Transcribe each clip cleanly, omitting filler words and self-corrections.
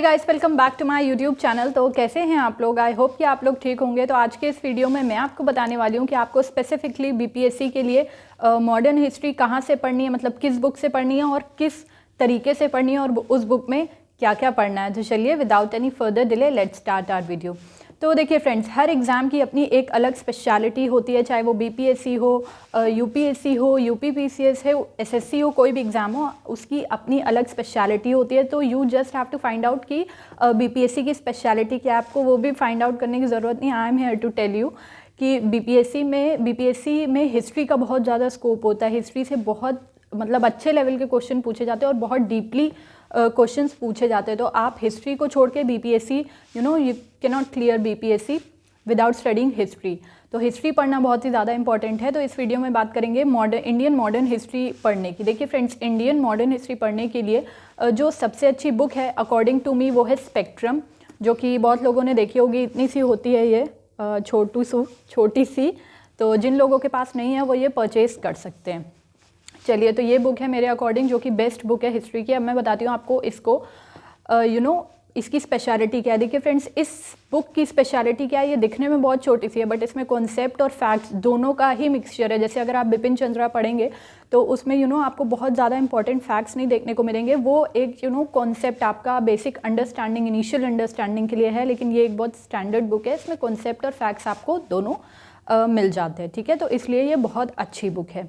Hey guys, welcome back to my YouTube channel. तो कैसे हैं आप लोग? आई होप कि आप लोग ठीक होंगे। तो आज के इस वीडियो में मैं आपको बताने वाली हूँ कि आपको स्पेसिफिकली बीपीएससी के लिए मॉडर्न हिस्ट्री कहाँ से पढ़नी है, मतलब किस बुक से पढ़नी है और किस तरीके से पढ़नी है और उस बुक में क्या क्या पढ़ना है। तो चलिए without any further delay let's start our video. तो देखिए फ्रेंड्स, हर एग्ज़ाम की अपनी एक अलग स्पेशलिटी होती है, चाहे वो बीपीएससी हो, यूपीएससी हो, यूपीपीसीएस हो, एसएससी हो, कोई भी एग्ज़ाम हो, उसकी अपनी अलग स्पेशलिटी होती है। तो you just have to find out कि बीपीएससी की स्पेशलिटी क्या है। आपको वो भी फाइंड आउट करने की ज़रूरत नहीं। I am here to tell you कि बीपीएससी में हिस्ट्री का बहुत ज़्यादा स्कोप होता है। हिस्ट्री से बहुत मतलब अच्छे लेवल के क्वेश्चन पूछे जाते हैं और बहुत डीपली क्वेश्चंस पूछे जाते हैं। तो आप हिस्ट्री को छोड़ के BPSC you can not clear BPSC without studying history. तो हिस्ट्री पढ़ना बहुत ही ज़्यादा इंपॉर्टेंट है। तो इस वीडियो में बात करेंगे इंडियन मॉडर्न हिस्ट्री पढ़ने की। देखिए फ्रेंड्स, इंडियन मॉडर्न हिस्ट्री पढ़ने के लिए जो सबसे अच्छी बुक है अकॉर्डिंग टू मी वो है स्पेक्ट्रम, जो कि बहुत लोगों ने देखी होगी। इतनी सी होती है ये, छोटी सी। तो जिन लोगों के पास नहीं है वो ये परचेज कर सकते हैं। चलिए, तो ये बुक है मेरे अकॉर्डिंग जो कि बेस्ट बुक है हिस्ट्री की। अब मैं बताती हूँ आपको इसको इसकी स्पेशलिटी क्या है। देखिए फ्रेंड्स, इस बुक की स्पेशलिटी क्या है, ये दिखने में बहुत छोटी सी है बट इसमें कॉन्सेप्ट और फैक्ट्स दोनों का ही मिक्सचर है। जैसे अगर आप बिपिन चंद्रा पढ़ेंगे तो उसमें आपको बहुत ज़्यादा इंपॉर्टेंट फैक्ट्स नहीं देखने को मिलेंगे। वो एक कॉन्सेप्ट आपका बेसिक अंडरस्टैंडिंग, इनिशियल अंडरस्टैंडिंग के लिए है। लेकिन ये एक बहुत स्टैंडर्ड बुक है, इसमें कॉन्सेप्ट और फैक्ट्स आपको दोनों मिल जाते हैं। ठीक है, तो इसलिए ये बहुत अच्छी बुक है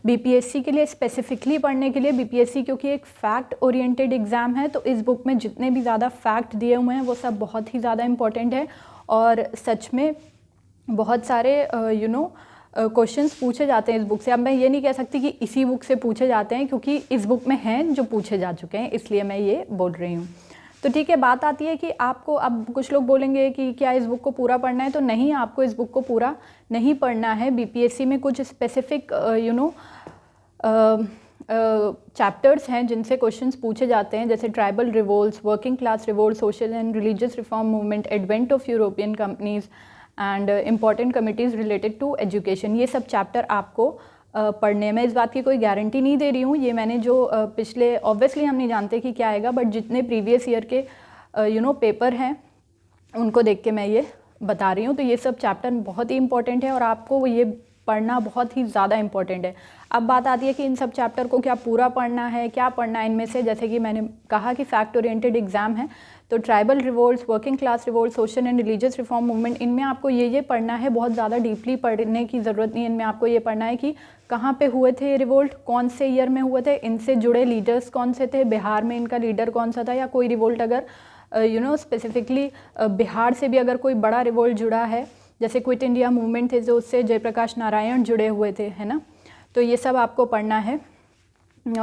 बीपीएससी के लिए। स्पेसिफिकली पढ़ने के लिए बीपीएससी क्योंकि एक फैक्ट ओरिएंटेड एग्ज़ाम है, तो इस बुक में जितने भी ज़्यादा फैक्ट दिए हुए हैं वो सब बहुत ही ज़्यादा इंपॉर्टेंट है और सच में बहुत सारे क्वेश्चंस पूछे जाते हैं इस बुक से। अब मैं ये नहीं कह सकती कि इसी बुक से पूछे जाते हैं, क्योंकि इस बुक में हैं जो पूछे जा चुके हैं, इसलिए मैं ये बोल रही हूँ। तो ठीक है, बात आती है कि आपको, अब कुछ लोग बोलेंगे कि क्या इस बुक को पूरा पढ़ना है। तो नहीं, आपको इस बुक को पूरा नहीं पढ़ना है। बीपीएससी में कुछ स्पेसिफिक चैप्टर्स हैं जिनसे क्वेश्चंस पूछे जाते हैं, जैसे tribal revolts, working class revolt, social and religious reform movement, advent of European companies and important committees related to education. ये सब चैप्टर आपको पढ़ने में, इस बात की कोई गारंटी नहीं दे रही हूँ। ये मैंने जो पिछले, ऑब्वियसली हम नहीं जानते कि क्या आएगा, बट जितने प्रीवियस ईयर के पेपर हैं उनको देख के मैं ये बता रही हूँ। तो ये सब चैप्टर बहुत ही इंपॉर्टेंट है और आपको ये पढ़ना बहुत ही ज़्यादा इंपॉर्टेंट है। अब बात आती है कि इन सब चैप्टर को क्या पूरा पढ़ना है, क्या पढ़ना है इनमें से। जैसे कि मैंने कहा कि फैक्ट ओरिएंटेड एग्जाम है, तो tribal revolts, working class revolt, social and religious reform movement, इनमें आपको ये पढ़ना है। बहुत ज़्यादा डीपली पढ़ने की ज़रूरत नहीं है। इनमें आपको ये पढ़ना है कि कहाँ पे हुए थे ये रिवोल्ट, कौन से ईयर में हुए थे, इनसे जुड़े लीडर्स कौन से थे, बिहार में इनका लीडर कौन सा था, या कोई रिवोल्ट अगर स्पेसिफिकली बिहार से भी अगर कोई बड़ा रिवोल्ट जुड़ा है, जैसे क्विट इंडिया मूवमेंट थे जो उससे जयप्रकाश नारायण जुड़े हुए थे, है ना। तो ये सब आपको पढ़ना है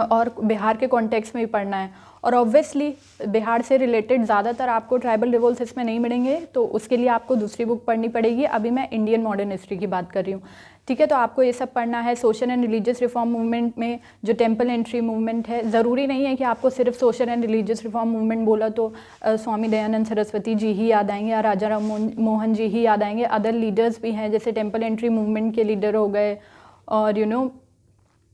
और बिहार के कॉन्टेक्स्ट में भी पढ़ना है। और ऑब्वियसली बिहार से रिलेटेड ज़्यादातर आपको ट्राइबल रिवोल्ट्स इसमें नहीं मिलेंगे, तो उसके लिए आपको दूसरी बुक पढ़नी पड़ेगी। अभी मैं इंडियन मॉडर्न हिस्ट्री की बात कर रही हूँ। ठीक है, तो आपको ये सब पढ़ना है। Social and religious reform movement में जो टेम्पल एंट्री मूवमेंट है, ज़रूरी नहीं है कि आपको सिर्फ social and religious reform movement बोला तो स्वामी दयानंद सरस्वती जी ही याद आएंगे या राजा राम मोहन जी ही याद आएंगे। अदर लीडर्स भी हैं, जैसे टेम्पल एंट्री मूवमेंट के लीडर हो गए और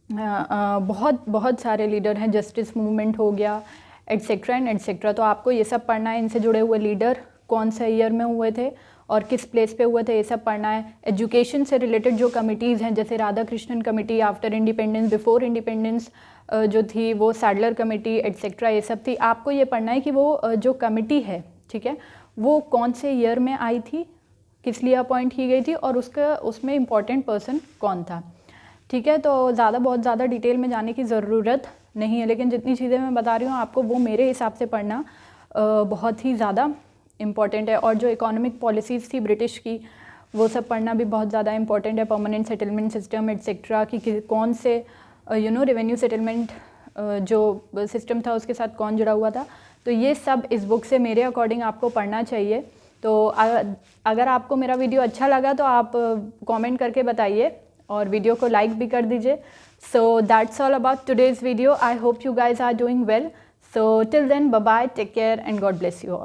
बहुत सारे लीडर हैं, जस्टिस मूवमेंट हो गया, एटसेट्रा एंड एटसेट्रा। तो आपको ये सब पढ़ना है। इनसे जुड़े हुए लीडर कौन सा ईयर में हुए थे और किस प्लेस पे हुए थे, ये सब पढ़ना है। एजुकेशन से रिलेटेड जो कमिटीज़ हैं, जैसे Radha Krishnan committee after independence, before independence जो थी वो सैडलर कमेटी एटसेट्रा, ये सब थी। आपको ये पढ़ना है कि वो जो कमेटी है, ठीक है, वो कौन से ईयर में आई थी, किस लिए अपॉइंट की गई थी और उसमें इम्पॉर्टेंट पर्सन कौन था। ठीक है, तो बहुत ज़्यादा डिटेल में जाने की ज़रूरत नहीं है, लेकिन जितनी चीज़ें मैं बता रही हूँ आपको वो मेरे हिसाब से पढ़ना बहुत ही ज़्यादा इम्पॉर्टेंट है। और जो इकोनॉमिक पॉलिसीज़ थी ब्रिटिश की, वो सब पढ़ना भी बहुत ज़्यादा इम्पॉर्टेंट है। परमानेंट सेटलमेंट सिस्टम एटसेट्रा कि कौन से रेवेन्यू सेटलमेंट जो सिस्टम था उसके साथ कौन जुड़ा हुआ था। तो ये सब इस बुक से मेरे अकॉर्डिंग आपको पढ़ना चाहिए। तो अगर आपको मेरा वीडियो अच्छा लगा तो आप कमेंट करके बताइए और वीडियो को लाइक भी कर दीजिए। So that's all about today's video. I hope you guys are doing well. So till then, bye bye, take care and God bless you all.